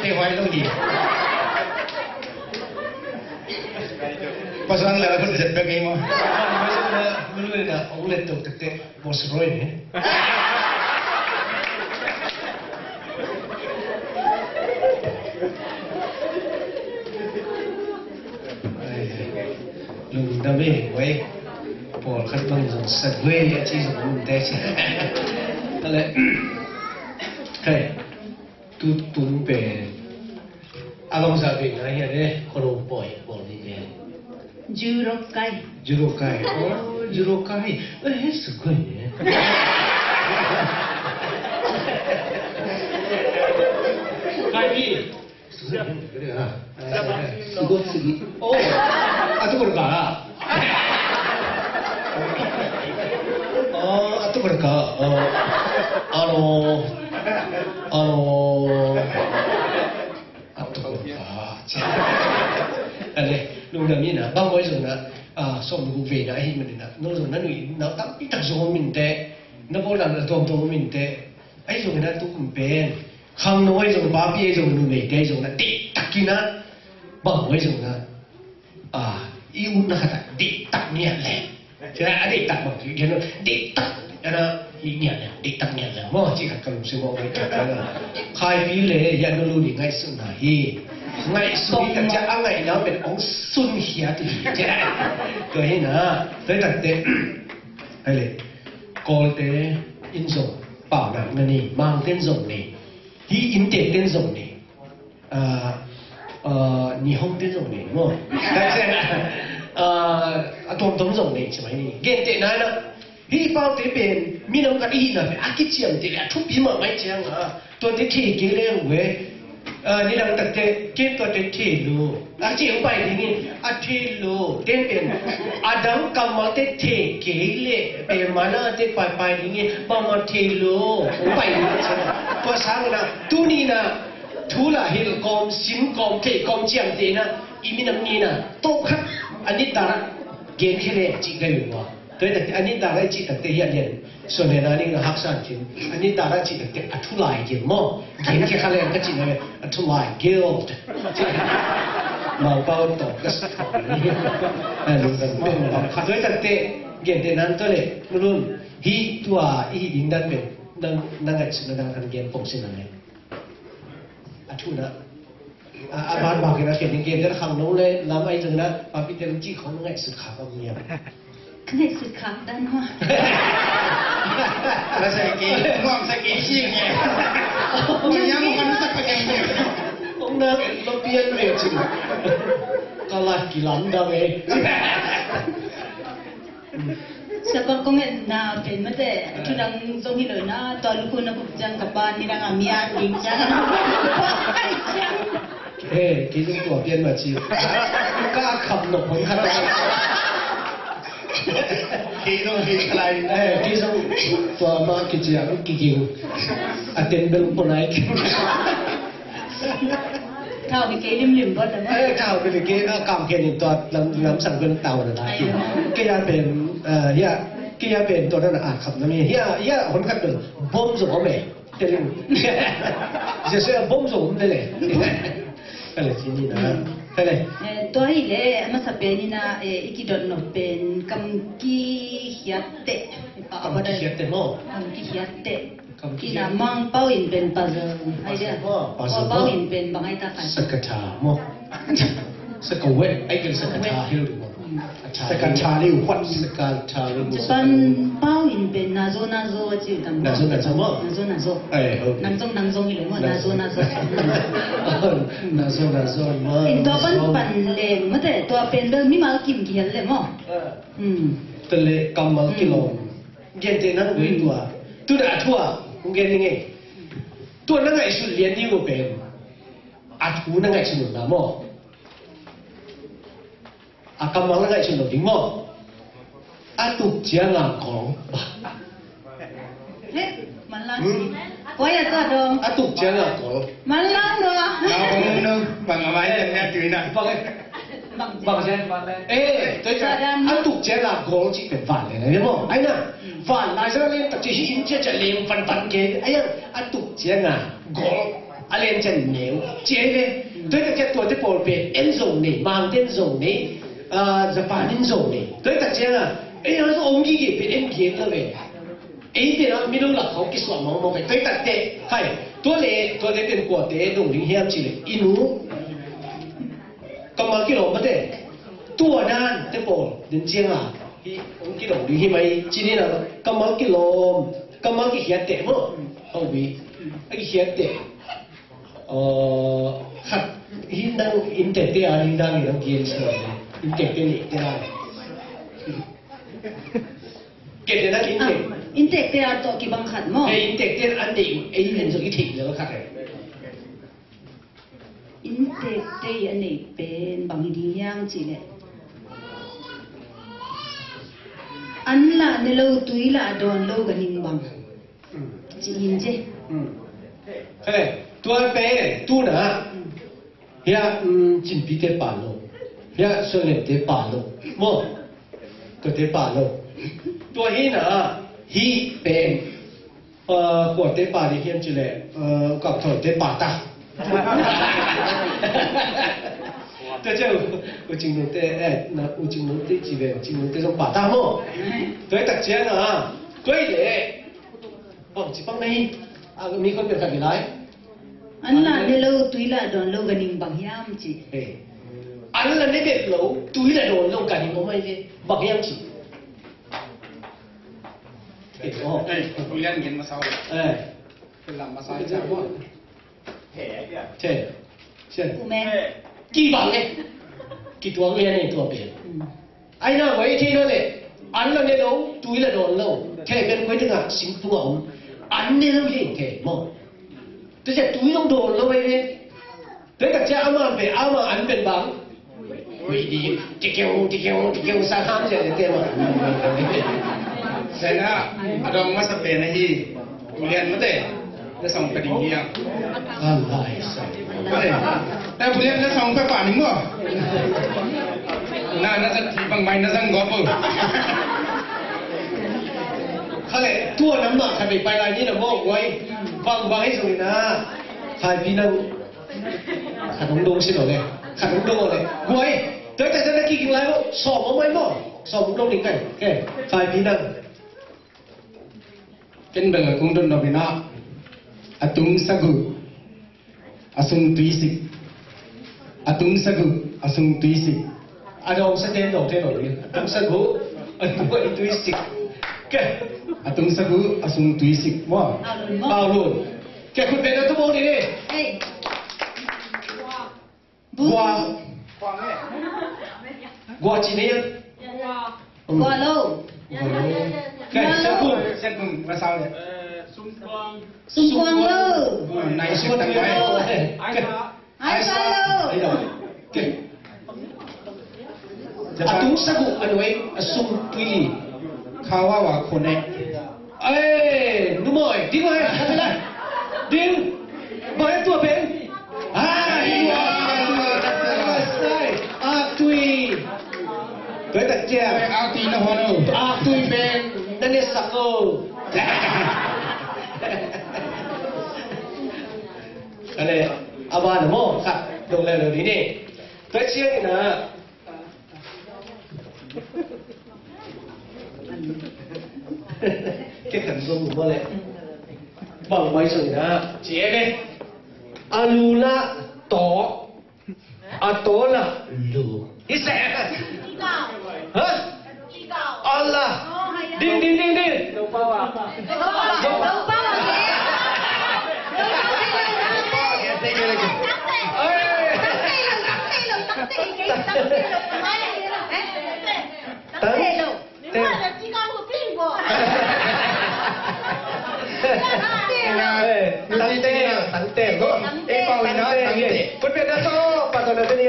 teh hoài lâu gì pasangan lah pun jet bagi mah belum ada ông lên tàu thực tế bos rồi nhé lùng đam mê vậy bỏ khăn băng rồi sạch quê chỉ dùng lùng té chứอะไรใครตุ้นเป็นอารมณ์สบายนะเฮียเนี่ยคนรู้ป่วยบอกนี่เนี่ย16回16回お16回すごいねはいすごいねこれはすごすぎお後からか後からかอะไรลุงดำนี่นะบางวันส่งนะส่งกูเวนะไอ้มันนะโน้ตส่งนั้นนี่น้าตั้งปีตั้งส่งมินเตะน้าโบราณตรงมินเตะไอ้ส่งนั้นทุกคนเป็นข้างน้อยส่งป้าพี่ส่งนู่นไม่ได้ส่งนะติดตักกินนะบางวันส่งนะอีอุ่นนะค่ะติดตักเนี่ยแหละใช่ไหมติดตักบางทีเห็นไหมติดตักนะอีเนี่ยแหละติดตักเนี่ยแหละมั่วจีกับกระลุงซื้อมาไว้จับแล้วใครพี่เลยยันรู้ดีไงสุดนะฮีไงสุดแต่จะอะไรแล้วเป็นองสุนเฮียที่ใช่ไหมตัวนี้นะตัวนี้แต่อะไรกอลเตอินส่งเปล่านะนี่บางเต้นส่งนี่ฮีอินเตเต้นส่งนี่ญี่ปุ่นเต้นส่งนี่มั่วแต่ใช่ไหมตรงส่งนี่ใช่ไหมนี่เก่งเต้นนะฮีเปล่าเต้เป็นมีน้องกันอีนะเป็นอากิเชียมเต้นทุบปีมาไม่เชียงตัวเต้เทเกเรเว้ยนี่เราตัดเก็บตัวเทลูอาเจียงไปที่นี่อาเทลูเต้เป็นอาดังกำมาเทเกเลเป็นมานาเทไปที่นี่บางมาเทลูไปนี่ใช่ไหมภาษาเนี่ยตัวนี้นะทุลาเฮลกอมสิมกอมเทกอมเจียงเตนะอีมินัมนี่นะโตครับอันนี้ตาเกณฑ์แค่เลยจีกันอยู่วะตัวแต่อันนี้ตาได้จีตั้งแต่เย็นส่วนในนั้นนี่ก็ฮักสันจินอันนี้ตาได้จีตั้งแต่อัทุลายเกี่ยวมั้งเกณฑ์แค่อะไรก็จีเลยอัทุลายเกี่ยวมาเป้าต่อก็สักนี่ลุงกันเป็นตัวแต่เกณฑ์แต่นั้นตัวเลยรุ่นฮีตัวอีดินดันเป็นนั่งไงสุดนั่งกันเกณฑ์ผมสินั่นเลยอัทุนะบ้านบอกกันนะเกณฑ์จะขังโน้เลยลำไอ้จังนะป้าพี่เต็มจี้ของนั่งไงสุดขาก็มีอ่ะนี่สุดขับด้านนอกแล้วใส่กีมองใส่กีชิ่งไงมันยังมันสักยังไงตรงนั้นเราเปลี่ยนเร็วจริงก็ลากี่ล้านได้ไหมsebab kau na pen mate tu dang zongi lo na to lu ko na bukjang kapan ni dang amia ginjang其中ตัวเปลี่ยนมาจีกล้าขับหลบผลขนาด其中อะไร其中ตัวมากิจยังกิ่งอันเต็มเบลปนายข้าวไปเกลิมลิมบ่ได้ข้าวไปเกลี่ยกำเกลิมตัวน้ำสั่งเป็นเต่าเลยนะเกี่ยเป็นเฮียเกี่ยเป็นตัวนั้นขับน้ำมีเฮียคนขับเป็นบ่มส่งเอาไหมเต็มจะเสียบ่มส่งได้เลยอะไรที่นี่นะอะไรตัวนี้เลยมาสับเป็นนี่นะอีกดอนนบเป็นกัมกี้เฮียเตะกัมกี้เฮียเตะมั้งกัมกี้เฮียเตะกินมังเป้าอินเป็นปัซเซิลไอ้เจ้าเป้าอินเป็นบางไอ้ตาขันสกัดชามั้งสกัดเวทไอ้เป็นสกัดชาฮิลดูสกัดชาลิวควันสกัดชาลิวจะเป็นเป้าอินเป็นนาโซจิ๋วตั้งนาโซมั้งนาโซนังซงอีหรือมั้งนาโซมั้งอินตัวปันเลยมั้งแต่ตัวเป็นเรื่องมีมากิมกี่ฮันเลยมั้งตัวเล็กกำมากิโลเย็นเจนั้นเว้ยตัวด่าทั่วกูเกณฑ์ยังไงตัวนั่งไงสุดเลี้ยงที่กูเป็นอาทูนั่งไงสุดหนุนนะมั้งกำมังนั่งไงสุดหนุนดิ้งมั้งตุกเจียงอ่ะของเฮ้มันลังว่าอย่าตัวดงตุกเจียงอ่ะของมันลังด้วยเรานึกบางอะไรอย่างเงี้ยจุยนะบางเช่นตัวจะตุกเจียงอ่ะของจีเป็นฝันเลยนะเนี่ยมั้งไอ้น่ะฝันนายจะเล่นแต่ที่อินเดียจะเล่นฝันเกย์ไอ้ยังตุกเจียงอ่ะของ อะไรจะเหนียวเจ๊เลยด้วยแต่ตัวที่ปวดเป็นเอ็นส่งนี่มังเต้นส่งนี่จะปานินส่งนี่ด้วยแต่เจ้าเอ้ยเราจะองค์ยี่เป็นเอ็นเกียร์เลยเอ้ยเดี๋ยวไม่รู้หลักเขาคิดสวมมองไปด้วยแต่เด็กใครตัวเล็กเป็นกว่าเด็กตรงนี้เฮียมชิเลยอินูก็มากิโลมาเด็ตัวนั้นเด็กปวดเดินเจียงอ่ะที่องค์กิโลดูที่ไม่จีนี่นะก็มากิโลก็มากี่เฮียเด็กมั้งเอาบีไอ้เฮียเด็กขัดหินดังอินเตอร์เตียหินดังเกียร์สวยอินเตอร์เตียนี่เท่าไหร่เกิดอะไรอินเตอร์อินเตกเตียตัวกี่บังขัดมั้งอินเตอร์เตียอันเดียวไอ้เห็นสุดที่ถิ่นแล้วขัดเลยอินเตกเตียอันนี้เป็นบางทีย่างจีเลยอันละเนี่ยเราตุยละโดนเรากันนิ่งบังจีนเจ้เฮ้ยตัวเป็นตัวน่ะเฮียจิมพีเตปาโลเฮียส่วนเตปาโลมั้งก็เตปาโลตัวฮีน่ะฮีเป็นกวดเตปาที่เฮียนจีเลยกับถอดเตปาตาแต่เจ้าอุจิงโนเตนะอุจิงโนเตจีเลยอุจิงโนเตส่งปาตามั้งตัวตัดเจ้าน่ะตัวเลยบอกจีบังนี่มีคนเป็นใครเป็นไรอันละเนี่ยเราตุยละโดนเรากันนิ่งบางยามจีอันละเนี่ยเป็นเราตุยละโดนเรากันนิ่งไม่ใช่บางยามจีคุเรียนเงินมาเศร้าเป็นลำมาใส่จ้าว่าแผลเนี่ยใช่ใช่กูแม่กี่บางเนี่ยกี่ตัวเรียนเนี่ยตัวเปลี่ยนไอ้น่าไว้ที่นั่นเลยอันละเนี่ยเราตุยละโดนเราแค่เป็นไว้ถึงอ่ะสิงตัวอันเนี่ยเราเห็นแค่มั้งแต่จะตุยต้องโดนเราไว้เนี่ยแต่กับเจ้าอามาเป็นอามาอันเป็นบางโอ้ยดีที่เกี่ยวสามห้ามเจ้าเจ้ามาแต่นะอดองมาสเปนนะฮีคุเรียนมาเตะจะส่งไปดิ่งเฮียอะไรสักแต่คุเรียนจะส่งไปป่านิ่งบ่น่าจะทีบางใบน่าจะงอปุ๊บเขาเลยตัวน้ำหนักขับไปลายนี้นะโว้ไว้ฟังให้สุดนะใครพี่นั่งขัดน้ำดงสิหน่อยเลยขัดน้ำดงเลยไว้แต่จะได้กี่ไรบ้างสอบมั้งไหมมั้งสอบน้ำดงหนึ่งไงแค่ใครพี่นั่งเป็นเบอร์คงโดนดอกนะอาตุงสักุอาซุงตุยสิอาตุงสักุอาซุงตุยสิอาดองสเตนดอกเทนหน่อยอาตุงสักุอาตุงตุยสิแกอาตุงสักุอาซุงตุยสิว่าเอาลุนแกคุณเป็นอะไรตัวโบนี่เอ้ยกัวจีเนียกัวโลแกเจ้าคุณมาเศร้าเลยซุ่มกวางโลในชุดตั้งไว้ไอ้ชายโลอาตุงสักุอันไว้ซุ่มตุยเขาว่าคนเนี่ยเอ้ยนุ่มอยดิ้งเลยทำไมล่ะดิ้งบอกให้ตัวเป็นใช่อาตุยเกิดแต่เจ้าอาตุยนะฮัลโหลอาตุยเป็นนั่นเนี่ยสักโก้อะไรอาบานโม่ครับดูแลเรื่องนี้นี่ตัวเชี่ยงนะแค่ขันตัวหมูมาเลยบังไว้สุดนะเจ๊เลยอาลูละต่ออาโตละลูฮิเซ่ฮะอัลลาดิ้งเราเป้าอ่ะTante, no? Pwede to, pato na din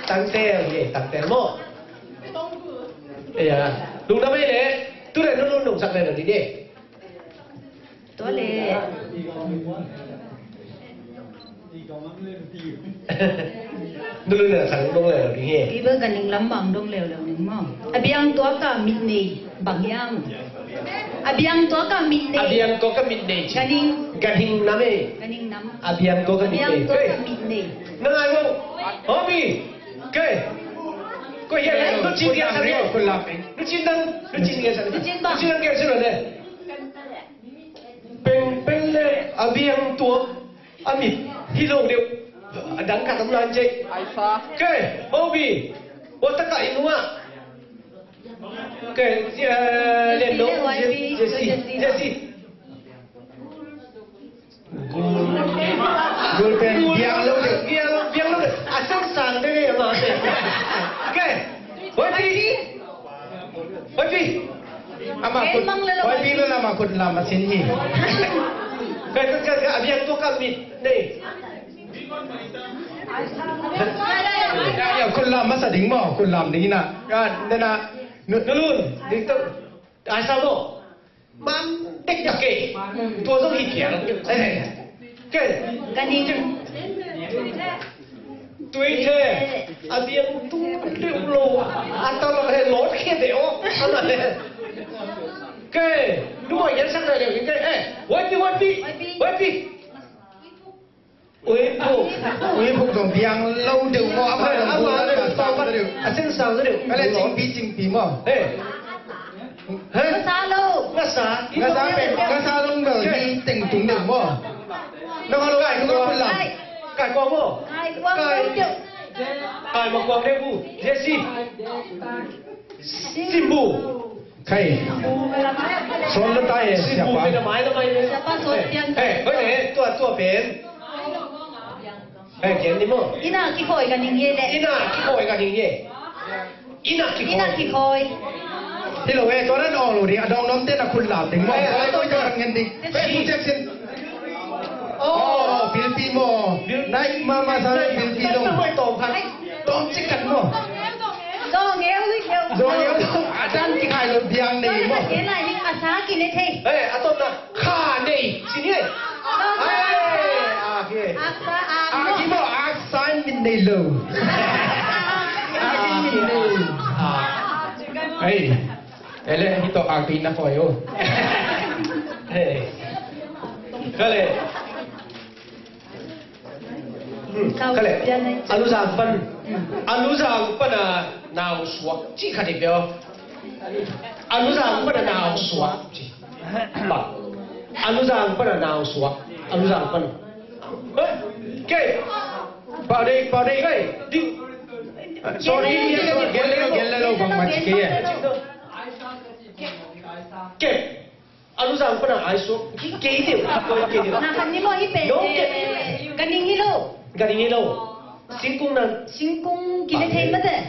tante mo. Iya, nung naman tu rin nung sa kanila din Tole. Nung na sa nung leo din Iba ganing lambang dong leo ning mo. Abiyang tua ka mitni bagyang. Abiang to kaminde. Abiang ko kaminde. Ganing nami. Ganing nam. Abiang ko kaminde. Abiang to kaminde. Nangai mo. Hobi. Ke. Ko ya lu chin dia sa dia. Lu chin dia sa dia. Lu chin dia sa dia. Peng le abiang to amit hilong dia. Dang ka tong lan je. Ke. Hobi. Wo ta ka inua. Ke lên đúng Jesse Gul pen biang lâu được. biang luôn sẵn sàng đây mà ok Hoy Phi Ama kut Hoy Phi lo lama kut lama sin hi. cái biang tua kami đây Ya kut lama sa ding mo kut lam ding na. Kan na nó luôn đi đâu ai sao đâu mà đích đặc kì tua giống như kiểu đây này cái Ganing. tuy thế biang tu liệu lô tao là hệ lót kia để ô cái đúng rồi nhân sắc này đều những cái Hoy Phi Uy phụng dòng biang lâu được mo ama dòng mo là sao mà được. Xin sao rồi Cái là chính pi mo. Masalo. Nga sa long đời đi tình tung được mo. Nó có lúc này nó có làm. Cải quang mô Ai quang đâu chứ. Cải một quang đeo bu Jesse Simbu Khay. Son nó tay Simbu siapa? bên là mái nó mày Siapa sortian? Hoy này tua bên kiến đi mô Ina ki khoi ganing ye le. Ina ki khôi cả những gì Ina ki khôi Thì lâu ấy tôi đã nói rồi đi, đông nóm tên là khuôn làm tính mo. Tôi cho thằng nhân đi. Tôi check xin. Philippines mo. Này mà sao Philippines đông? Đông chỉ cần mo. Do nghèo đi nghèo. Rồi đang cái hai lần biang này mo. Cái này những asa ki le the. Tôi là khả này xin nhé Asa Aki mo aksan min này lâu. Aki min này. Hey. Ele hito aki na ko yo. Cái này Anu giang phân là nào suốt chỉ khả định biểu Anu giang phân là nào suốt Anu giang phân là nào suốt Anu giang phân cái vào đây cái đi Sorry, gel lâu bằng mặt kia. cái Anu giang phân là ai suốt cái điều Na kanni mo ipe. Ganing hilo. Galing hello Singkung ki le the ma de.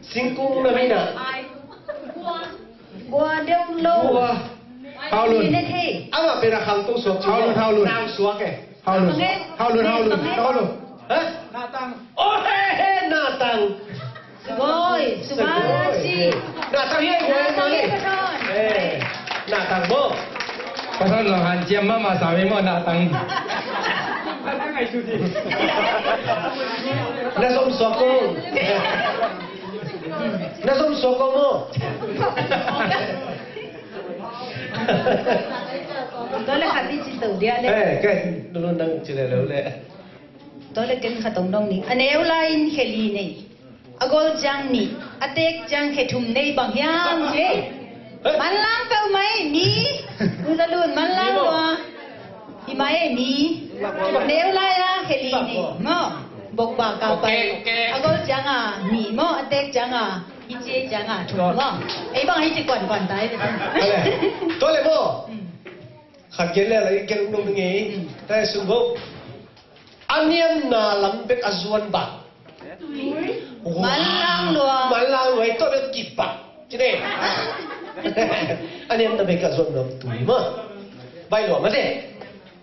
Singkung na may na Gua deu lo. Hao Ki luôn. le the. Ama pinakang tung suwak Hao luôn. Nang suwak eh Hao luôn. Hả? Oh he natang Sugoi, subashi. Natang ye Natang mo Pasal lo hanciam mama sabi mo na tang. Nasom sokong Nasom sokong mo Đó là khả thi chỉ tử địa đấy. cái luôn đang chỉ là lâu lệ Đó là cái khả tổng đông này. Anh em lại khề lì này. Agol jang ni, atek jang khề thum này bằng yang thế. Man lang câu mấy mi, uza luôn man lang lo. Hi mai mi, nếu lại là khề lì này, mo bộc bạc cao bay. Agol jang à mi mo atek jang à, ichi jang à thum mo. Ấy bằng ichi quản tay vậy. Tôi lại mo khát kiến là lấy kiến đông nghe cái sung gốc anh em na làm việc azuan bạc Man lang vậy tôi được kịp bạc chứ này anh em na việc azuan làm tuổi mà vay lúa mà thế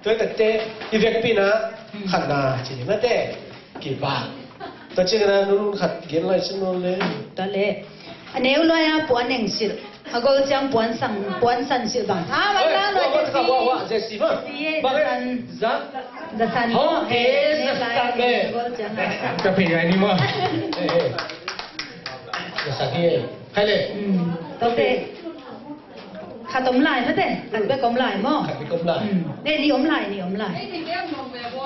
tôi thật thế việc pin á khát na chỉ mà thế kịp bạc tôi chỉ là luôn khát kiến lại xin luôn lên đó lệ nếu loài buồn hành sự agol jang buồn san sự bằng man lang lo Jesse Jesse mà the sun Cà phê này đi mo. Jesse hay lên tốt đấy ขาตอมลายนะเต้ขัดไปกอมลายมั้ง ขัดไปกมลาย เนี่ยนี่อมลายนี่อมลาย 哎，你这样弄呗，我。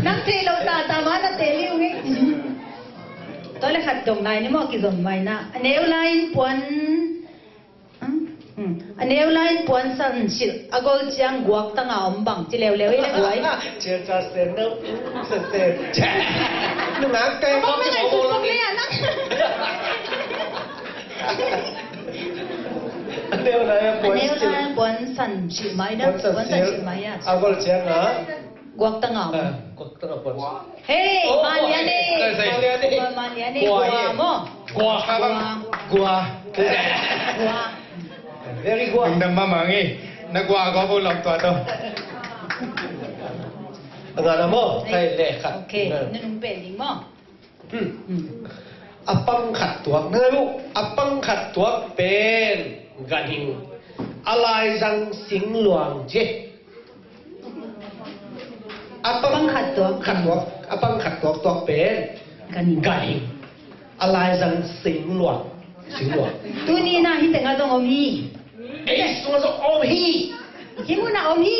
นักเทเราตามานักเทลิวไงตอนแรกขัดดงลายนี่มั้งกี่สมัยนะอันเอวลายปวนอันเอวลายปวนสันสิลอากอลเจียงกวกตั้งเอาบังจีเลวเลวไอ้เล็กไว้ เจ้าจะเซ็นเนอร์เซ็นแฉะนึกหนังเต็ม ก็ไม่ได้สุดตรงนี้นะ อันเดียวเลยป อั วน น เอว สิ ลายปวนสันสิลไหมนะปวนสันสิลไหมอ่ะ เอาก็เชียงเหรอก วกตั้งเอา กดต้องปวน เฮ้ยมาเลียนี่มาเลียนี่กวามั้ง กลัวครับกลัว กวา very good Mình đâm mà nghe nó qua có vô lòng tòa đâu งานละมั้งใช่เลยขัด โอเคนั่นนุ่มเป็นยิงมั้ง อัปปังขัดตัวเนื้อลูกอัปปังขัดตัวเป็นกันหิงอะไรจังสิงหลวงเจอัปปังขัดตัวอัปปังขัดตัวตัวเป็น กันยิง กันหิงอะไรจังสิงหลวงตัวนี้นะที่แต่งงานต้องอมี เอ๊ะตัวจะอมฮี ที่มึงน่ะอมี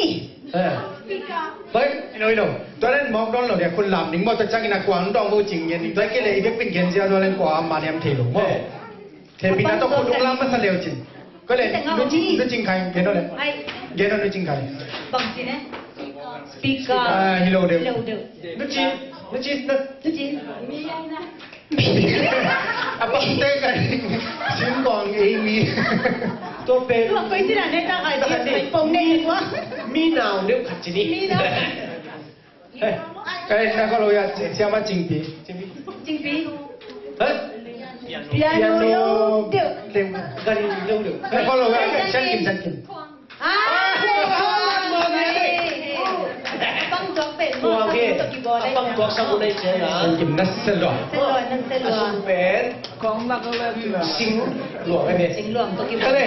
เฮ้ย nói đâu tôi lên mong đón rồiคนlàm những món tôi chắc là quán đông vô trình nhiên tôi cái này biết bên kiến ra tôi lên quả mà em thì đúng không thì vì nó tôi cũng đúng lắm mà sao liều trình cái này nó trình khai cái đó này cái đó nó trình khai บางทีนะสปีกเกอร์ hello đều เร็ว นึกจีนึก จริง à bác tên cái xin còn Amy ตัวเป็น ลูกไปที่ไหนได้ตั้งไอ้ที่เป็นปงเน่งวะ มีหนาวเรียกขัดจีนี่ มีหนาว cái này có lối xem mà trình bì จริงปี เฮ้ย ปียโนเร็วเดี๋ยว lên กันเร็ว cái có lối chân kim อ้าวต้องจอกเป็ด ตัว มั้ง เงี้ย ตะกี้บอลได้ ปังตัวสมุนไพรเจ้านะ chân kim nát sơ lọ เส้นลอยนั่นเส้นลอย เป็นสิงหลวงไอ้เนี่ย สิงหลวงตะกี้บอ ก็ ล เลย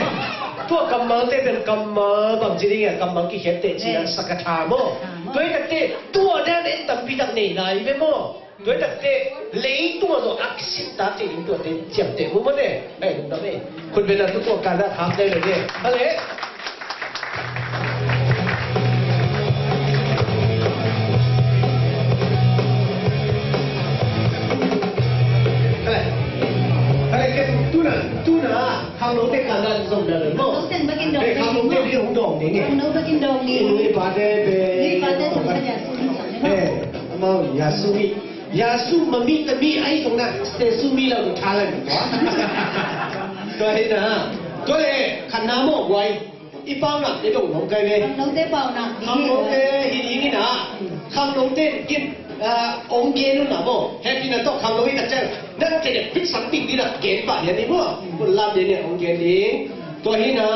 ตัวกำมังเต้เป็นกำมังบางทีเนี่ยกำมังกี่เห็นเตะจีนสักทาโม่ด้วยแต่เตะตัวเนี่ยเล่นตั้งปีตั้งไหนไปโม่ด้วยแต่เตะเลี้ยตัวตัวอักษิตาเตะตัวเตะเจ็บเตะมุ้งมันเนี่ยไอ้หนุ่มนั่นเองคุณเป็นอะไรตัวการละทำได้เลยเนี่ยอะไรข้าวโน้ตเด็กกันนั่นส่งเดินโม่ น้องเส้นมากินดอง เด็กข้าวโน้ตเด็กที่หงดองนี่ไง น้องมากินดองนี่ นี่ปาเต้เบ นี่ปาเต้สัมภาระสุนิสัน เอ๊ะมายาสูมิยาสูมามีแต่มีไอ้ตรงนั้นเซซูมิเราก็ทานเลยตัวตัวเห็นนะตัวเอ๋ขันน้ำโม่ไว้อีป้าน่ะเดี๋ยวน้องไก่เลย น้องเต้เป่าหนักดี ข้าวโน้ตเด็กหินหินนี่นะข้าวโน้ตเด็กกินองเกนุ่นนะโม่แฮปปี้นะต้องข้าวโน้ตนี่แต่เจ้านั่นเด็กพิษสังปิงนี่นะเกณฑ์ป่ะเนี่ยนี่โม่คนลำเนี่ยองเกนี่ตัวหินนะ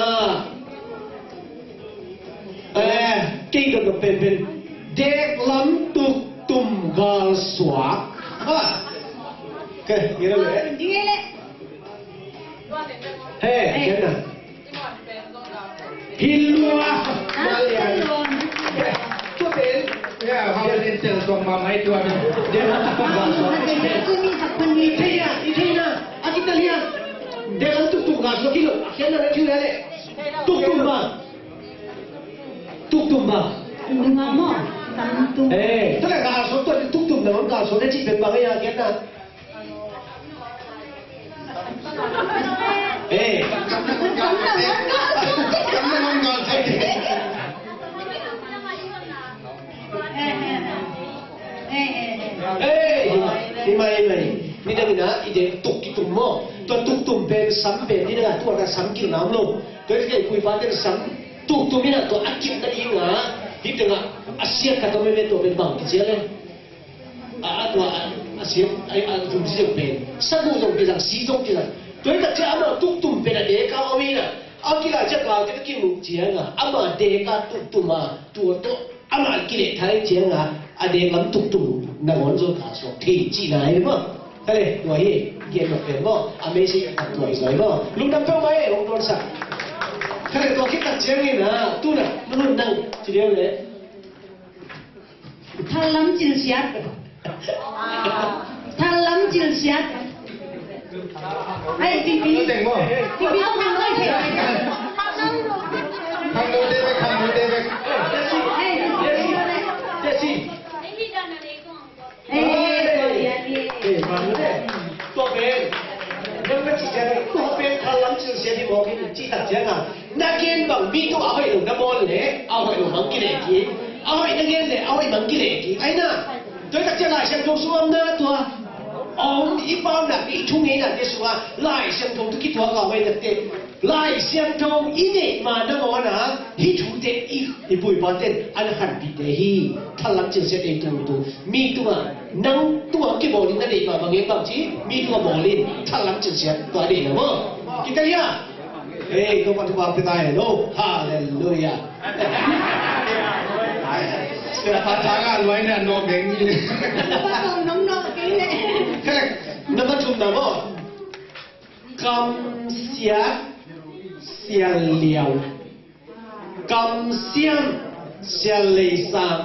กี่ก็เป็นเด็กล้ำตุกตุ่มกาสวะโอเคยังไงเลย ดีเลย เฮ้ยยังไงฮิลัวมาเรียนตัวเป็น ya how lên chân con mà mấy tua dia con gà sọ คือมีสักคนมี อีทีนะอากิตาเลียเด็กล้ำตุกตุ่มกาสวะกิโลเขียนอะไรชื่ออะไรตุกตุ่มบ้าตุกตุ่มบ้า ดูงามอ่ะทำตัว เฮ้ยถ้าเกิดกาสวะตัวตุกตุ่มเนี่ยมันกาสวะได้จีเป็นบ้าไงอะเขียนนะเฮ้ย con gà sọ เอ้ย นี่ไม่นี่ได้นะอีเด็กตุกตุ่มโม่ตัวตุกตุ่มเป็นซ้ำเป็นนี่นะตัวนั้นซ้ำกินน้ำลงตัวที่คุยฟ้าเป็นซ้ำตุกตุ่มนี่นะตัวอัดกินนั่นเองนะที่ตัวอาเซียนกับตัวไม่เป็นตัวเป็นบางที่เจ้าเลยตัวอาเซียนไอ้ตุ่มเสียเป็นสักมุจงเป็นสักสีจงเป็นสักตัวที่เจ้ามาตุกตุ่มเป็นเด็กเขาเอาไว้นะเอากินอะไรจะกล่าวจะกินมุกเจ้านะอามาเด็กตุกตุ่มมาตัวอามากินเลยท้ายเจ้านะอาเด็กล้ำตุกตุ่มนั่งวันจนขาสวะที่จีนายมั้งเฮ้ยตัวนี้เกี่ยวกับเป็นมั้งอเมริกาตัวสวยมั้งลุงดำเป้าไหมลุงโดนสักเฮ้ยตัวคิดตัดเจ้านี่นะตู้น่ะมันนั่งจีเดียวเลย ท่านล้ำจิลเสียดท่านล้ำจิลเสียด ไอ้จริงจริง เต็งบ่ จริงต้องทำด้วยเห็น ทางโน้นได้ไหมทางโน้นได้ไหม ไอ้เจสซี่ไอ้มาเลยตัวเป็นยังไม่จีเจนตัวเป็นพลังจิตเสียที่บอกให้จีตัดเจนอ่ะนักเรียนบางปีต้องเอาให้ลงน้ำมันเลยเอาให้ลงมังกิเลกีเอาให้นักเรียนเลยเอาให้มังกิเลกีไอ้น่ะ对大家来相同说呢多哦一般人一出年人的说来相同都去多搞为的的来相同一年嘛那么呢一出的一不一般的安很比的嘿他人就是的多มีตัวนั่งตัวกี่บอลนั่นเองบางอย่างบางทีมีตัวบอลถ้าหลัง就是ตัวเดียวมั้งกินได้ยังเฮ้ยก็มาทุกวันไปได้โลฮาเลลูยาภาษาการไว้เนี่ยนกเด้งนี่ ก็ส่งน้องๆกินเลย แค่น้ำมันชุ่มน้ำมั้งกำเสียเหลียวกำเสียเลยสาม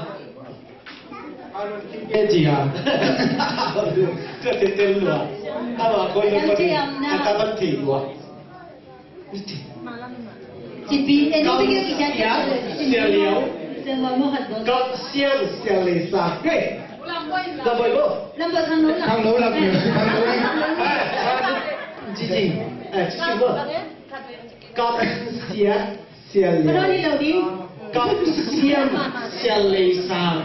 เอ็ดจีฮะก็เต็มๆเลยถ้าว่าคนละคนอันตรายถี่กว่าจีบีเอ็นบีก็กินได้ เสียเหลียว จะมาโมหัด ก็เสียเลยสามเฮ้ยลำบากบ่ ลำบากทางโน้น ทางโน้นเราอยู่ทางโน้นจริงจริงบ่ก็เสียเหลี มา ยว โน่นนี่เราดิ ก็เสียเลยสาม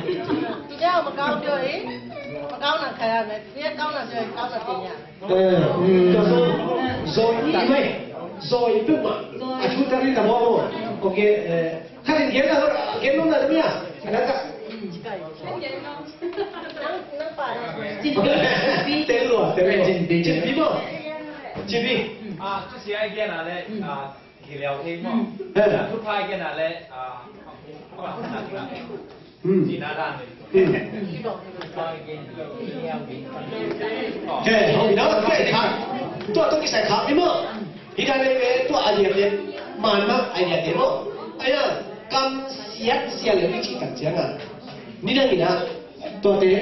ဒီကြောက်မကောင်းပြောရင်မကောင်းတာခံရမယ်ဒီကောင်းတာပြောရင်ကောင်းတာပြင်ရ ก็โซยได้ไหมโซยปุ๊บอ่ะอาชุดที่ทำว่าโอเคถ้าเรียนเกมนะเกมนู้นนะเนี่ยแล้วก็ นั่งป่า จีบี เต็มรัวจินบีบ่จินบี之前见了嘞去聊天嘛，出派见了嘞我讲哪个？济南站的。แค่เอาอีกแล้วแค่ขาตัวต้องกินใส่ขาพี่มั้งอีกอันนึงตัวไอเดียเนี่ยมันมากไอเดียเนี่ยมั้งไอ้น่ะกำเสียเลยไม่ใช่ตัดเสียงอ่ะนี่นั่นนี่นะตัวเด็ก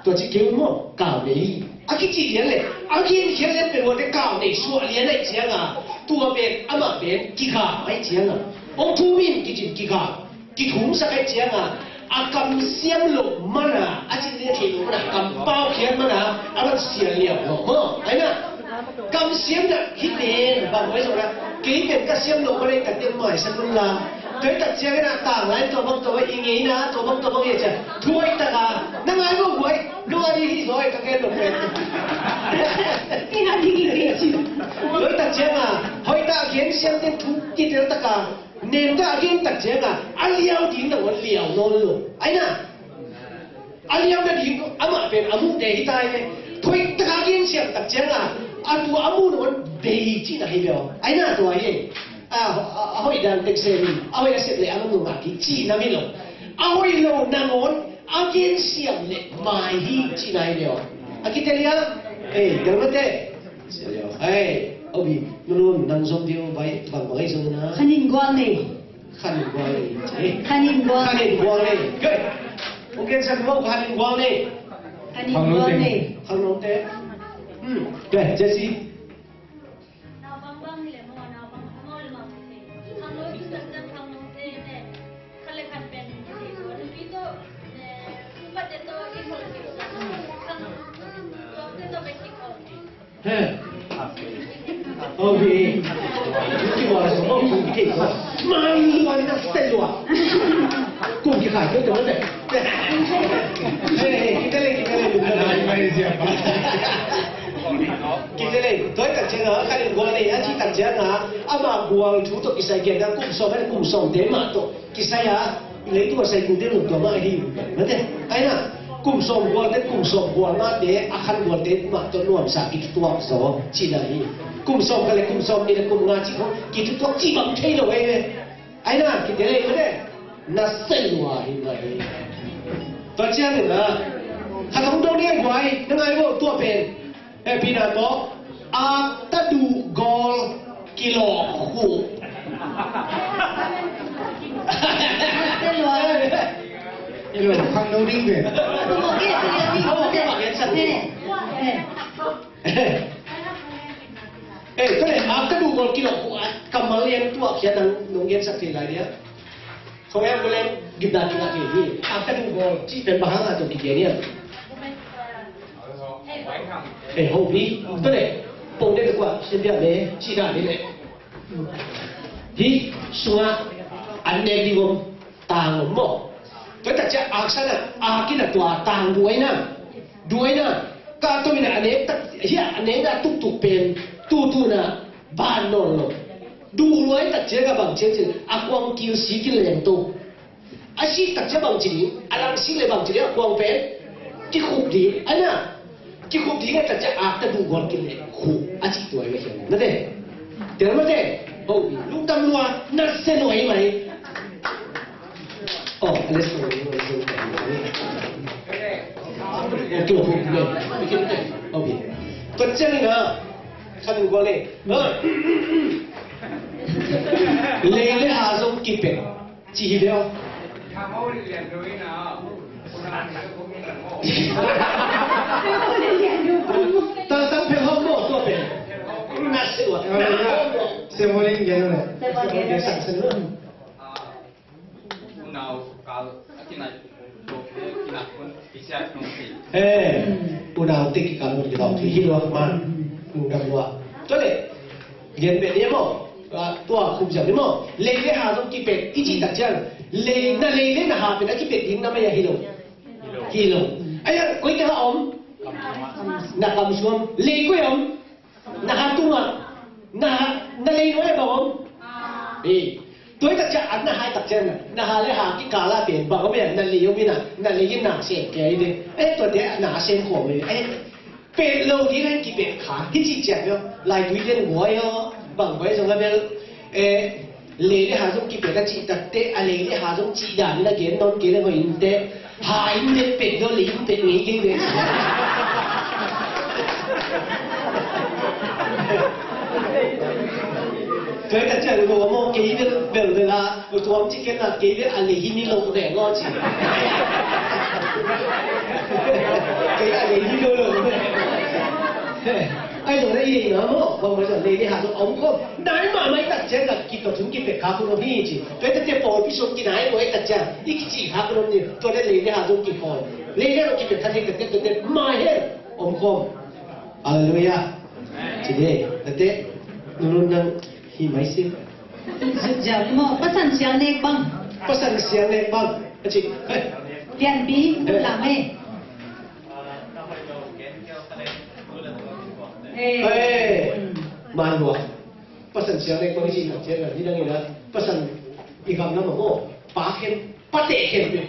ตัวที่เกี่ยวมั้งก่าวเลยอากิจิเรียนเลยอากิเขียนเรียนเป็นวันที่ก่าวเลยชัวเรียนได้เสียงอ่ะตัวเป็นอามาเป็นกี่ขาไม่เสียงอ่ะองค์ทูมินกี่ขากี่ถุงสักไอเสียงอ่ะอากำเสียมลงมันอ่ะอาจจะเรียกที่ลงมันอ่ะกำเป้าเขียนมันอ่ะอามันเสียเหลี่ยมลงมั้งไอ้น่ะกำเสียมเนี่ยฮิตเองบางไว้ส่งนะกี่เป็นกระเสียมลงมาได้กันเต็มหน่อยสักคนละโดยตัดเสียงนะต่างหลายตัวบางตัวอย่างงี้นะตัวบางอย่างจะถ้วยตะกานั่งไงก็หวยดูอะไรที่สวยตะเกียบลงเป็นที่นั่นที่กินจริง โดยตัดเสียงอ่ะหอยตาเขียนเสียงเต็มทุกกิจตะกาเนมก็กินตัดเสียงอ่ะอันเลี้ยวดิ้งแต่ว่าเลี้ยวโน่นเลยไอ้น่ะอันเลี้ยวก็ดิ้งอามาเป็นอามุเดย์ตายเลยถ้วยตะกากินเสียงตัดเสียงอ่ะอันตัวอามุโน่นเดย์จีน่ะเหี้ยไอ้น่ะตัวเหี้ยahoy dan tekseni ahoy aset le anu ngaki chi na mi lo ahoy lo na ngon agin siam le mai hi chi nai le akitelia galmate obi nulun nang som dio bai bang bai so na ขนินกวางนี่ khanin gwang le ขนินกวาง khanin gwang le good mungkin sa mo khanin gwang le ขนินกวางนี่ khanon te good jesse Obi, che vuole sono che ma non è stello. Con chi fai? Che dove? Che leiไม่เสียบ Che lei, doi ta che na ka ni gwa nei a chi ta che na ama gwa chu to ki sai ge da kum so ba kum so de ma to ki sai ya le tu sai ku de lu to ma hi ma de ai na kum so gwa de kum so gwa na de a khan gwa de ma to nuam sa ki tu wa so chi na hi kum so ka le kum so ni le kum nga chi ko ki tu to chi bang thei lo we ai na ki de le ma de na sai wa hi ma hi to che ne na ถ้าทำตรงนี้ไว้ยังไงว่าตัวเป็นพี่นาบอกอาตดูกอลกิโลคู่ 이거 강노링배. ก็เลยอาก็ดูกอลกิโลกูกำมาเลี้ยงตัวเขียนหนังนงเย็นสักทีไรเนี้ยเขาแอบมาเล่นกินดากินอะไรนี่อาก็ดูกอลที่เป็นบ้าอะไรตัวกินเนี่ยโหพี่ก็เลยปุ่มได้ดีกว่าเช่นเดียวเลยชีดานี่เลยที่สัวอันเดียวดีกว่าต่างหมดก็แต่จะอาฉันอ่ะอากินตัวต่างด้วยนะก็ตัวนี้อันนี้เฮียอันนี้น่ะตุกเป็นตูน่ะบ้านนอนลงดูรวยแต่เจ้ากับบางเจ้าจริงอากวางกิวสีกินเลยตัวอาชีพแต่เจ้าบางจริงอลังสีเลยบางจริงอากวางเป็นที่ขุบดีอันน่ะที่ขุบดีก็แต่จะอาแต่ดูกอลกินเลยขุบอาชีพตัวเองนั่นเองเดี๋ยวนั่นเองโอ้ลูกตำรวจนั่นเส้นหน่อยไหมอ๋ออันนี้ส่วนนี้โอเคเลยโอเคโอเคก็เจ้านี่นะข้าดูก่อนเลยเลยหาส่งกี่เป็นจีเดียวข้าเขาเรียนด้วยนะตั้งเพลงห้องโม่ตัวเป็นน่าเสียดเซมโมลิงเย็นเลยเดี๋ยวสั่งเสนออุณหภูมิที่การมันจะต้องที่ร้อนมากอุณหภูมิก็เลยเย็นแบบนี้มั้งตัวคุมจับนี่มั้งเลยหาต้องกี่เป็นอีจีตัดจังเลยนะหาเป็นกี่เป็นหินน้ำไม่ยาฮิโลไอ้ยังคุยกันละอมนักการช่วงเลยคุยอมนักตุ้งอ่ะนักเลยน้อยบ้างตัวตัดจังอันนั้นหายตัดจังนะหาเลยหากี่กาลาเป็นบางก็ไม่นักเลยยมินะนักเลยยินหนักเสียแก่ดิตัวเดียหนาเสียงหัวเลยเป็ดโลดีเลยกี่เป็ดขาที่จีเจ็บเนาะลายดุยเด่นหัวเนาะบางไว้ตรงนั้นเลยหาตรงกี่เป็ดก็จีตัดเตะอะไรเลยหาตรงจีด่านแล้วเกี่ยนนอนเกี่ยนก็อินเตะหายเนี่ยเป็ดก็ลิ้นเป็ดงี้กี่เลยเกิดแต่เจอหัวมองกี่เนี่ยเบลเลยละตัวมันจีเกี่ยนละกี่เนี่ยอะไรที่นี่ลงแรงงอจีกี่อะไรที่ลงเลยไอ้ตรงนั้นอีกนะมั้งบางวันจะเลยหาตัวอมคมนายมาไม่ตัดเจ้ากับกินตัวถึงกินเป็ดขาคุณพี่จริงตัวแต่เจ้าปอยพี่ชมกินไหนตัวไอ้ตัดเจ้าอีกจีขาคุณนี่ตัวแต่เลยหาตัวกินปอยเลยเรากินเป็ดขาที่เกิดตัวแต่มาเห็นอมคมอะไรเลยอ่ะทีนี้แต่เด็กนู่นนั่งหิมะสิสุดยอดมั้งภาษาเสียงเด็กบ้างภาษาเสียงเด็กบ้างจริงเรียนบีดูหลังไหมมาหัวภาษาเสียงเด็กบางทีหนักเช่นแบบนี้นั่งอยู่นะภาษาอีกคำนั้นบอกว่าปากเข้มปะเตะเข้มเลย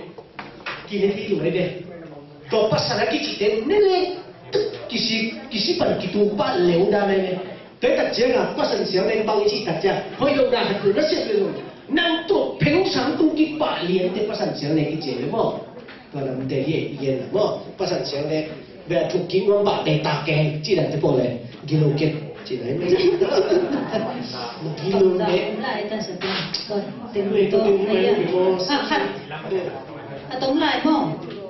กินให้ที่อยู่ในเด็กตัวภาษาที่จีเด่นนี่เลยกิสิปันกิตูบ้านเหลวได้ไหมแต่ตัดเจ้าภาษาเสียงเด็กบางทีตัดเจ้าพอโยนได้คือนั่นเสียเลยนั่งตัวเพ่งสังตุกิป่าเลี้ยงแต่ภาษาเสียงเด็กกิเจเลยมั้งตัวนั้นเตะเย็นมั้งภาษาเสียงเด็กเวลาถูกกินวันบาดในตาแกงจีนั่นจะบอกเลยกิโลเก็ตจีไหนไม่กิโลเก็ตเต็มเลยตัวนี้ค่ะอะตรงไหนมั้ง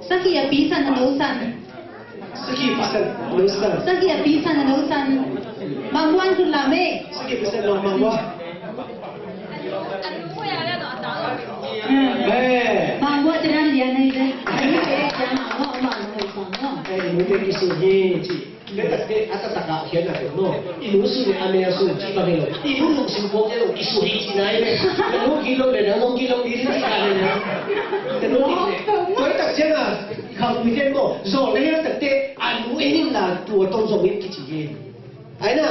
สักกี่ปีสันโนสันสักกี่ปีสันโนสันสักกี่ปีสันโนสันบางวันคุณลาเมสักกี่ปีสันโนบางวันบางวันจะนั่งเรียนในเรื่องอันนี้เองจะหาว่าบางคนฟังเนาะมึงเป็นกิสุนีจีเด็กเด็กอาจจะตะกะเขียนอะไรเนาะอีนู้สุนีอเมริกาสุนีบางเลยอีนู้ลุงสิงคโปร์เนี่ยลุงกิสุนีจีไหนเนี่ยลุงกิโลเลยนะลุงกิโลดีที่ไหนเนี่ยแต่ลุงกิตัวตักเจ้าน่ะเขาคุยกันมั้งโซ่เลยนะแต่เด็กอันนู้นเองน่ะตัวต้นสมิธกิจเองไอ้น่ะ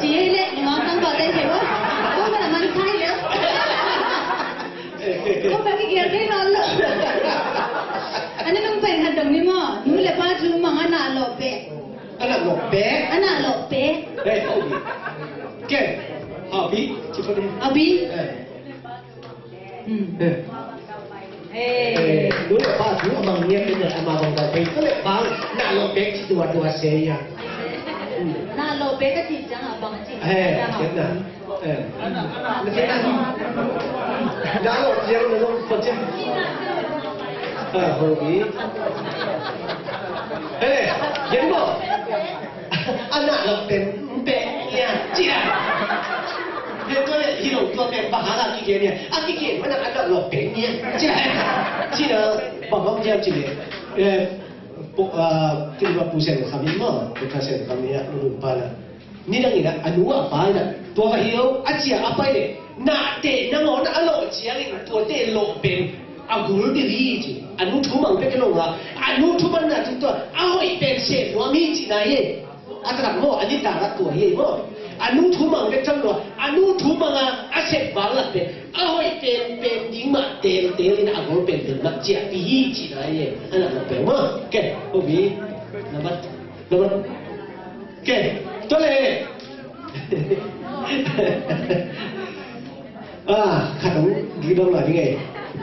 จีเล่น้องต้องบอกได้เหรอว่ามันใช่แล้วเขาไปเกี่ยวได้นอนเลยอันนี้ต้องเป็นหัดตรงนี้มั้งนู้นเลยป้าจูมังอันน่ะหลบเป๊ะอันน่ะหลบเป๊ะอันน่ะหลบเป๊ะได้เอาบีแก่เอาบีชิบะนี่เอาบีนู้นเลยป้าจูมังเนี่ยเป็นเนี่ยมาบางตาไปก็เลยบางน่ะหลบเป๊ะที่ตัวเสียน่าโลเปก็จีจังอ่ะบางจีเห็นนะไม่ใช่นะดาวเจียงเลยลงคนเจียงโหบีเห็นบ่อันนั้นเราเป็น ตัวเป็นบ้าหากิเกเนี่ยกิเกมันอันนั้นหลอกเป็นเนี่ยใช่ที่เราบอกว่าจะจริงที่ว่าผู้เชี่ยวชาญมั้งผู้เชี่ยวชาญเนี่ยรู้ป่ะนะนี่นั่งนี่นะอันนู้นไปนะตัวเหี่ยวอาเจียไปเลยน่าเตะน้ำมันอร่อยเจียงตัวเตะหลอกเป็นกูรู้ดีจีอันนู้นทุ่มมันเป็นกันหรออันนู้นทุ่มมันนะตัวเป็นเศษหัวมีจีน่ะเย่อันนั้นมั่วอันนี้ต่างกันตัวเย่มั่วอันนู้นทุ่มมันเป็นจังหวะอันนู้นทุ่มมันเศษบางละเป็นเป็นยิงมาเตะนี่นะกูเป็นนักเจียปีจีน่ะเย่อันนั้นเป็นมั่วแกโอ้บีน้ำมันแกตัวเลยขัดต้องดีตรงไหนไง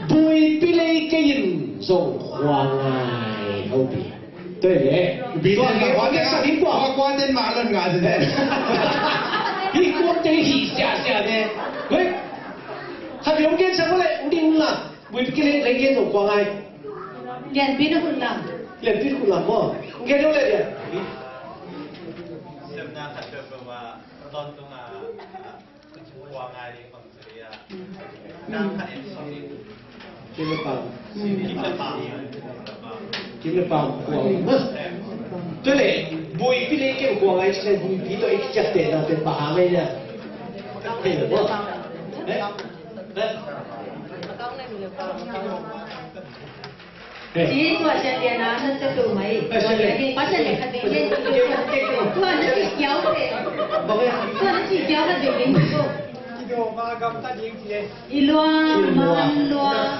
บุยปีเลยก็ยินส่งควางไงเอาบี对嘞，比这个我这啥苹果？我关键马上干是的。你关键是下的，喂，他两件什么嘞？零啦，为几嘞？两件做光哎。连边都混了。连边混了么？你看到嘞的。sebenarnya ada bahwa tergantung keuangan yang maksudnya. Nah, kan ini Kita paham. kita paham. Kita paham. Betul. Bui pilih ke kuang ai sih bui itu ikut deh nanti paham aja. Betul. Chỉ tôi sẽ liền nó sẽ đủ mấy. Bắt sẽ liền khát tiền lên. Tôi nó chỉ kéo về. Tôi nó chỉ kéo là để đến cô. Iluan,